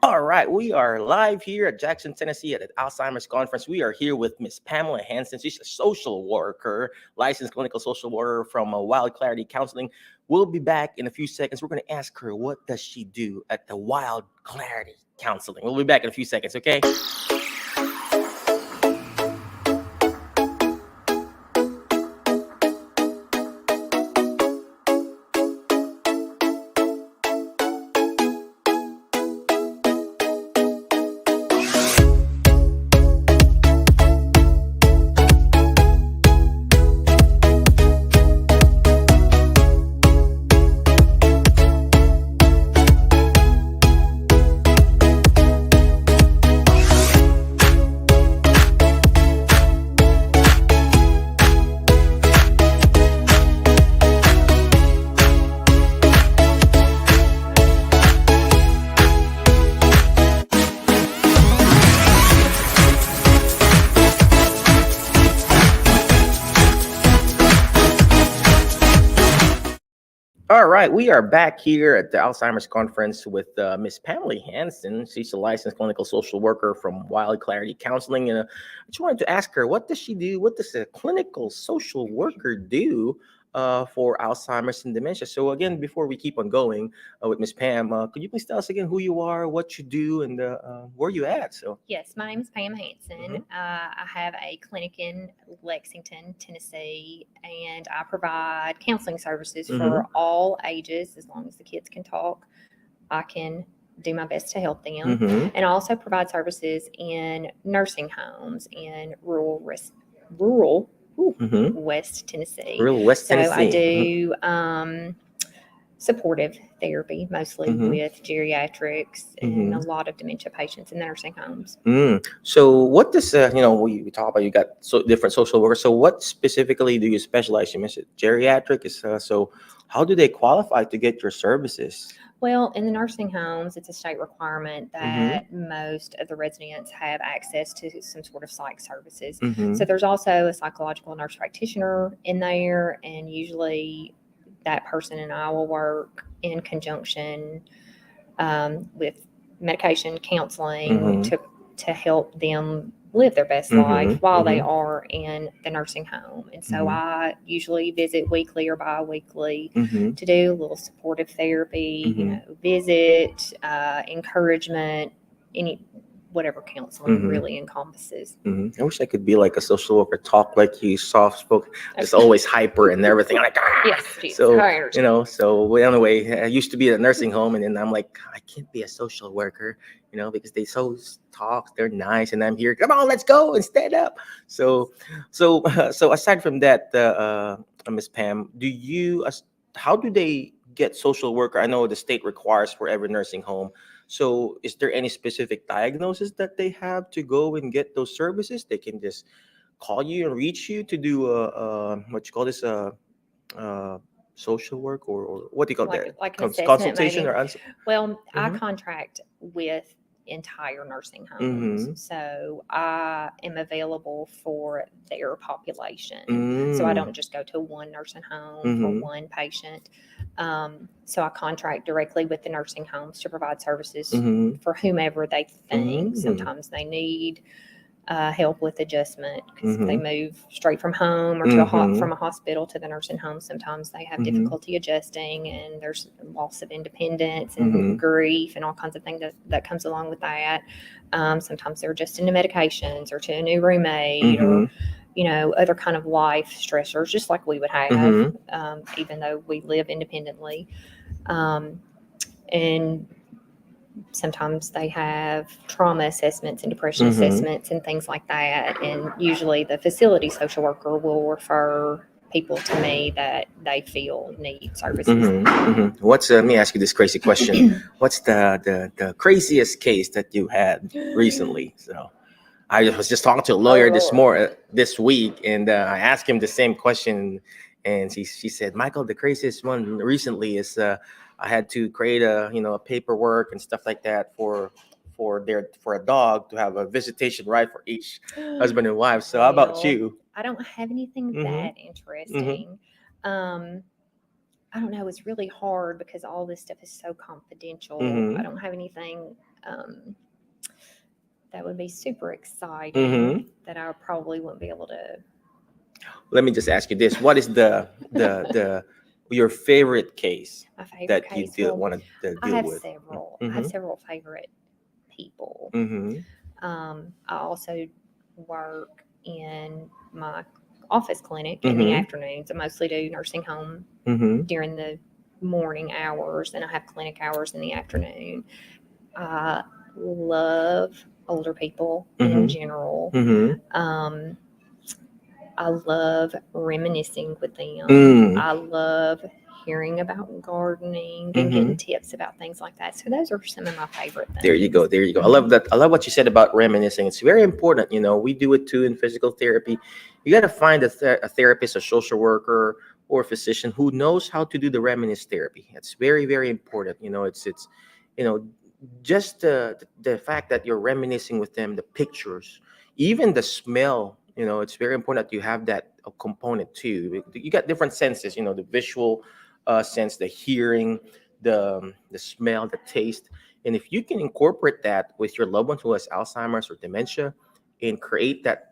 All right, we are live here at Jackson, Tennessee at the Alzheimer's conference. We are here with Miss Pamela Hansen. She's a social worker, licensed clinical social worker from Wild Clarity Counseling. We'll be back in a few seconds. We're going to ask her what does she do at the Wild Clarity Counseling. We'll be back in a few seconds, okay? All right, we are back here at the Alzheimer's conference with Miss Pamela Hansen. She's a licensed clinical social worker from Wild Clarity Counseling. And I just wanted to ask her, what does she do? What does a clinical social worker do for Alzheimer's and dementia? So again, before we keep on going with Miss Pam, could you please tell us again who you are, what you do, and where you at? So Yes, my name is Pam Hansen. I have a clinic in Lexington, Tennessee, and I provide counseling services for all ages. As long as the kids can talk, I can do my best to help them. And I also provide services in nursing homes in rural West Tennessee. Rural West So Tennessee. I do supportive therapy, mostly with geriatrics and a lot of dementia patients in the nursing homes. So what does, we talk about you got different social workers. So what specifically do you specialize in? Is it geriatric? So how do they qualify to get your services? Well, in the nursing homes, it's a state requirement that most of the residents have access to some sort of psych services. So there's also a psychological nurse practitioner in there, and usually that person and I will work in conjunction with medication counseling to help them live their best life while they are in the nursing home. And so I usually visit weekly or bi-weekly to do a little supportive therapy, visit, encouragement, whatever counseling really encompasses. I wish I could be like a social worker, talk like you, soft spoken, just always hyper and everything. Like, yes, so anyway, I used to be at a nursing home, and then I'm like, I can't be a social worker, because they talk, they're nice, and I'm here. Come on, let's go and stand up. So aside from that, Miss Pam, how do they get social worker? I know the state requires for every nursing home. So is there any specific diagnosis that they have to go and get those services? They can just call you and reach you to do what you call this social work or what do you call that? Like an Consultation maybe. or Well, I contract with entire nursing homes, so I am available for their population. So I don't just go to one nursing home for one patient. So I contract directly with the nursing homes to provide services for whomever they think. Sometimes they need help with adjustment because they move straight from home or from a hospital to the nursing home. Sometimes they have difficulty adjusting, and there's loss of independence and grief and all kinds of things that comes along with that. Sometimes they're just into medications or to a new roommate or other kind of life stressors, just like we would have, even though we live independently. And sometimes they have trauma assessments and depression assessments and things like that. And usually the facility social worker will refer people to me that they feel need services. Let me ask you this crazy question. What's the craziest case that you had recently? So I was just talking to a lawyer this week, and I asked him the same question, and she said, Michael, the craziest one recently is I had to create a paperwork and stuff like that for a dog to have a visitation right for each husband and wife. So how about you? I don't have anything that interesting. I don't know. It's really hard because all this stuff is so confidential. I don't have anything that would be super exciting Mm-hmm. that I probably wouldn't be able to. Let me just ask you this: what is the your favorite case My favorite that you case, well, want to I deal have with? several. I have Mm-hmm. several favorite people. Mm-hmm. I also work in my office clinic in the Mm-hmm. afternoons. I mostly do nursing home Mm-hmm. during the morning hours, and I have clinic hours in the afternoon. I love older people in Mm-hmm. general. Mm-hmm. Um, I love reminiscing with them. Mm. I love hearing about gardening and Mm-hmm. getting tips about things like that. So those are some of my favorite There you go. things. There you go. I love Mhm. that. I love what you said about reminiscing. It's very important. We do it too in physical therapy. You got to find a therapist, a social worker, or a physician who knows how to do the reminisce therapy. It's very, very important. It's you know, just the fact that you're reminiscing with them, the pictures, even the smell. It's very important that you have that component too. You got different senses. The visual sense, the hearing, the smell, the taste. And if you can incorporate that with your loved one who has Alzheimer's or dementia, and create that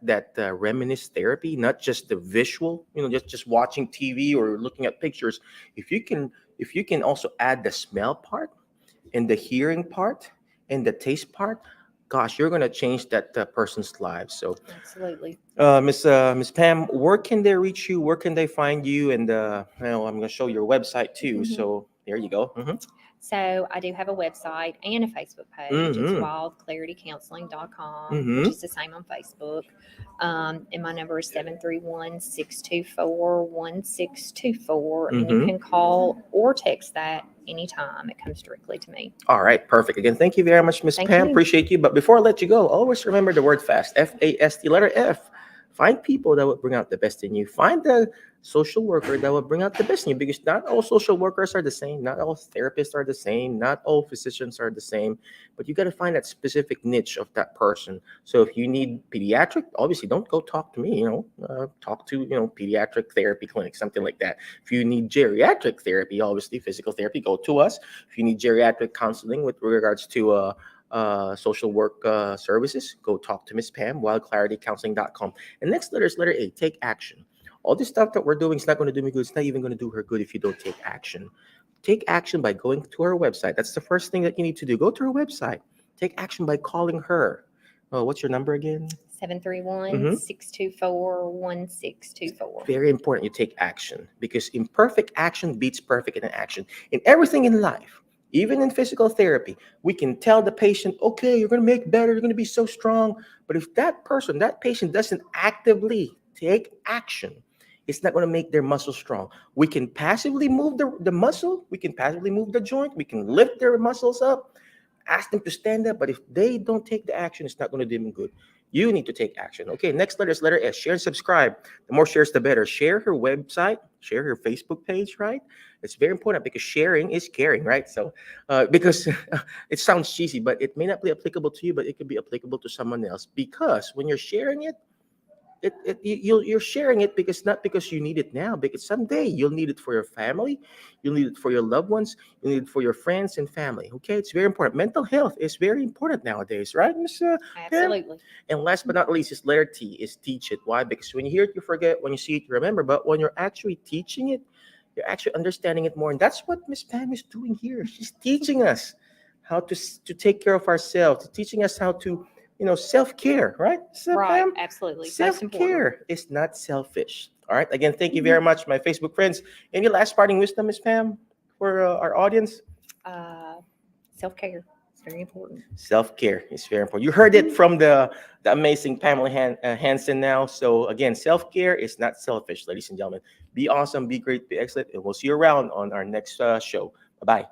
reminisce therapy, not just the visual, just watching TV or looking at pictures. If you can also add the smell part and the hearing part and the taste part, gosh, you're gonna change that person's life. So, Absolutely. Miss Pam, where can they reach you? Where can they find you? And I'm gonna show your website too. So there you go. Mm-hmm. So I do have a website and a Facebook page. It's Mm-hmm. wildclaritycounseling.com, which Mm-hmm. is the same on Facebook. And my number is 731-624-1624. And you Mm-hmm. can call or text that anytime. It comes directly to me. All right, perfect. Again, thank you very much, Miss Thank Pam. you. Appreciate you. But before I let you go, always remember the word fast. FAST, letter F. Find people that will bring out the best in you. Find the social worker that will bring out the best in you, because not all social workers are the same. Not all therapists are the same. Not all physicians are the same. But you got to find that specific niche of that person. So if you need pediatric, obviously don't go talk to me. Talk to pediatric therapy clinic, something like that. If you need geriatric therapy, obviously physical therapy, go to us. If you need geriatric counseling with regards to social work services, go talk to Miss Pam, wildclaritycounseling.com. And next letter is letter A, take action. All this stuff that we're doing is not going to do me good. It's not even going to do her good if you don't take action. Take action by going to her website. That's the first thing that you need to do. Go to her website. Take action by calling her. Oh, what's your number again? 731-624-1624. Very important you take action, because imperfect action beats perfect in action. In everything in life, even in physical therapy, we can tell the patient, okay, you're going to make better, you're going to be so strong. But if that patient doesn't actively take action, it's not going to make their muscle strong. We can passively move the muscle, we can passively move the joint, we can lift their muscles up, ask them to stand up, but if they don't take the action, it's not going to do them good. You need to take action. Okay, next letter is letter S. Share and subscribe. The more shares, the better. Share her website, share her Facebook page, right? It's very important, because sharing is caring, right? So, because it sounds cheesy, but it may not be applicable to you, but it could be applicable to someone else. Because when you're sharing it, you're sharing it because, not because you need it now, because someday you'll need it for your family, you'll need it for your loved ones, you'll need it for your friends and family. Okay, it's very important. Mental health is very important nowadays, right, Miss Pam? Absolutely. And last but not least is letter T, is teach it. Why? Because when you hear it, you forget. When you see it, you remember. But when you're actually teaching it, you're actually understanding it more. And that's what Miss Pam is doing here. She's teaching us how to take care of ourselves, teaching us how to self-care, right? So, Right. Pam, Absolutely. Most important. self-care is not selfish. All right. Again, thank you very much, my Facebook friends. Any last parting wisdom, Miss Pam, for our audience? Self-care. It's very important. Self-care is very important. You heard it from the amazing Pamela Hansen now. So again, self-care is not selfish, ladies and gentlemen. Be awesome, be great, be excellent, and we'll see you around on our next show. Bye-bye.